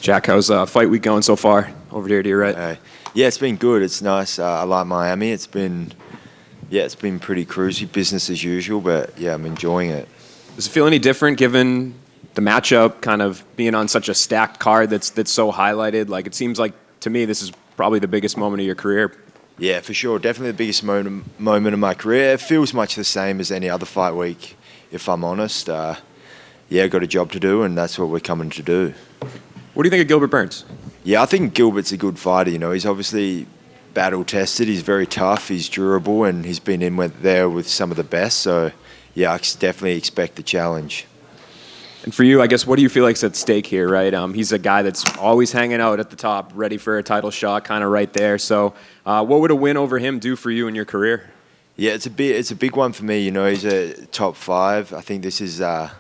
Jack, how's fight week going so far over here to your right? Yeah, it's been good. It's nice. I like Miami. It's been pretty cruisy, business as usual. But yeah, I'm enjoying it. Does it feel any different given the matchup, kind of being on such a stacked card that's so highlighted? Like, it seems like to me this is probably the biggest moment of your career. Yeah, for sure. Definitely the biggest moment of my career. It feels much the same as any other fight week, if I'm honest. Yeah, got a job to do, and that's what we're coming to do. What do you think of Gilbert Burns? Yeah, I think Gilbert's a good fighter. You know, he's obviously battle-tested. He's very tough. He's durable, and he's been in there with some of the best. So, yeah, I definitely expect the challenge. And for you, I guess, what do you feel like's at stake here, right? He's a guy that's always hanging out at the top, ready for a title shot, kind of right there. So what would a win over him do for you in your career? Yeah, it's a big one for me. You know, he's a top 5. I think this is, I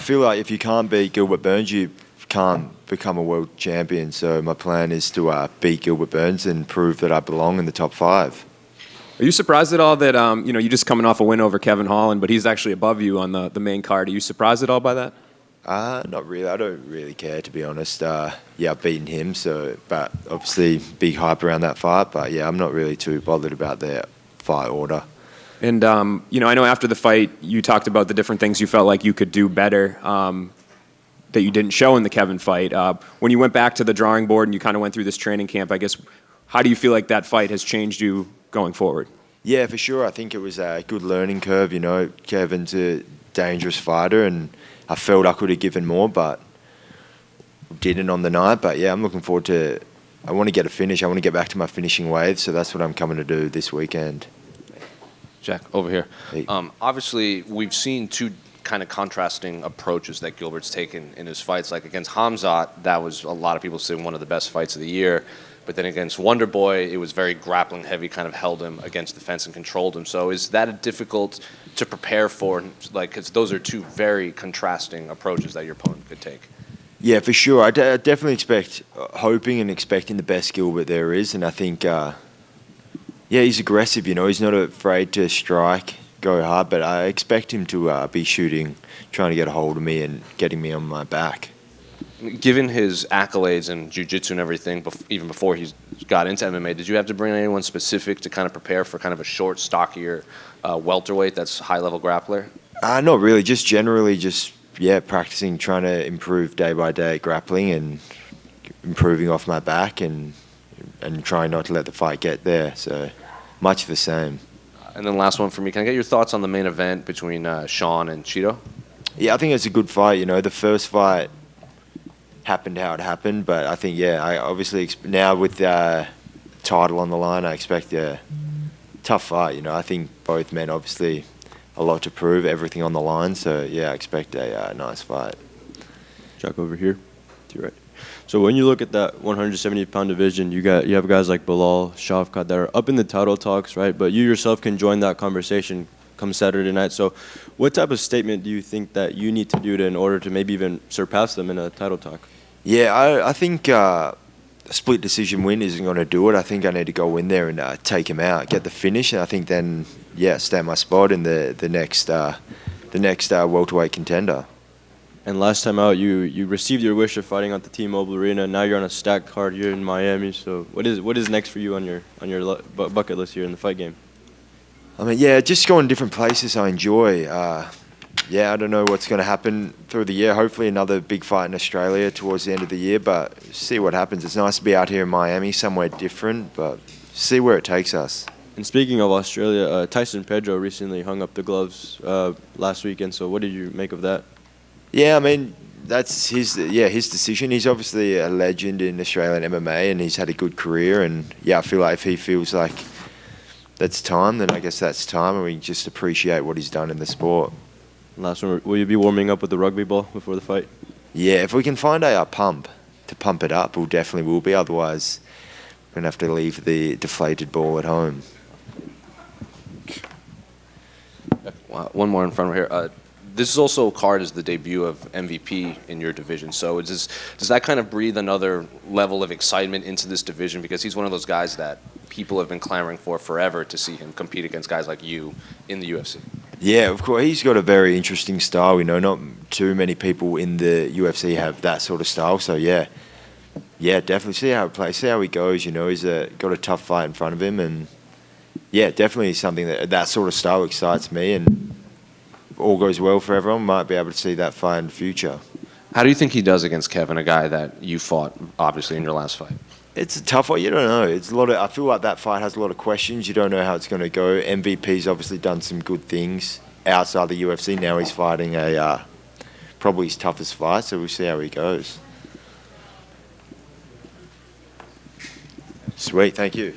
feel like if you can't beat Gilbert Burns, you can't become a world champion. So my plan is to beat Gilbert Burns and prove that I belong in the top 5. Are you surprised at all that, you're just coming off a win over Kevin Holland, but he's actually above you on the main card? Are you surprised at all by that? Not really. I don't really care, to be honest. Yeah, I've beaten him, but obviously big hype around that fight. But yeah, I'm not really too bothered about their fight order. And, I know after the fight you talked about the different things you felt like you could do better that you didn't show in the Kevin fight. When you went back to the drawing board and you kind of went through this training camp, I guess, how do you feel like that fight has changed you going forward? Yeah, for sure. I think it was a good learning curve. You know, Kevin's a dangerous fighter, and I felt I could have given more, but didn't on the night. But yeah, I'm looking forward to. I want to get a finish. I want to get back to my finishing ways. So that's what I'm coming to do this weekend. Jack, over here. Hey. Obviously, we've seen two kind of contrasting approaches that Gilbert's taken in his fights. Like against Hamzat, that was a lot of people say one of the best fights of the year. But then against Wonder Boy, it was very grappling heavy, kind of held him against the fence and controlled him. So is that difficult to prepare for? Like, because those are two very contrasting approaches that your opponent could take. Yeah, for sure. I definitely hoping and expecting the best Gilbert there is. And I think, yeah, he's aggressive, you know. He's not afraid to strike, go hard. But I expect him to be shooting, trying to get a hold of me and getting me on my back. Given his accolades in jiu-jitsu and everything, even before he got into MMA, did you have to bring anyone specific to kind of prepare for kind of a short, stockier welterweight that's high-level grappler? Not really. Just generally, practicing, trying to improve day by day grappling and improving off my back and trying not to let the fight get there. So much the same. And then last one for me. Can I get your thoughts on the main event between Sean and Cheeto? Yeah, I think it's a good fight. You know, the first fight happened how it happened, but I think, I obviously now with the title on the line, I expect a tough fight. You know, I think both men obviously a lot to prove, everything on the line. So yeah, I expect a nice fight. Chuck over here to your right. So when you look at that 170-pound division, you have guys like Bilal, Shavkat that are up in the title talks, right? But you yourself can join that conversation come Saturday night. So what type of statement do you think that you need to do in order to maybe even surpass them in a title talk? Yeah, I think a split decision win isn't going to do it. I think I need to go in there and take him out, get the finish, and I think then, stay my spot in the next welterweight contender. And last time out, you received your wish of fighting at the T-Mobile Arena. Now you're on a stacked card here in Miami. So what is next for you on your bucket list here in the fight game? I mean, just going different places I enjoy. I don't know what's going to happen through the year. Hopefully another big fight in Australia towards the end of the year, but see what happens. It's nice to be out here in Miami, somewhere different, but see where it takes us. And speaking of Australia, Tyson Pedro recently hung up the gloves last weekend, so what did you make of that? Yeah, I mean, that's his decision. He's obviously a legend in Australian MMA, and he's had a good career, and I feel like if he feels like that's time, then I guess that's time, and we just appreciate what he's done in the sport. Last one, will you be warming up with the rugby ball before the fight? Yeah, if we can find a pump to pump it up, we definitely will be. Otherwise, we're going to have to leave the deflated ball at home. One more in front of here. This is also a card as the debut of MVP in your division. So does that kind of breathe another level of excitement into this division? Because he's one of those guys that people have been clamoring for forever to see him compete against guys like you in the UFC. Yeah, of course. He's got a very interesting style. Not too many people in the UFC have that sort of style. So yeah, definitely see how it plays, see how he goes. He's got a tough fight in front of him, and yeah, definitely something that sort of style excites me. And if all goes well for everyone, might be able to see that fight in the future. How do you think he does against Kevin, a guy that you fought obviously in your last fight? It's a tough one. You don't know. It's a lot of. I feel like that fight has a lot of questions. You don't know how it's going to go. MVP's obviously done some good things outside the UFC. Now he's fighting probably his toughest fight. So we'll see how he goes. Sweet. Thank you.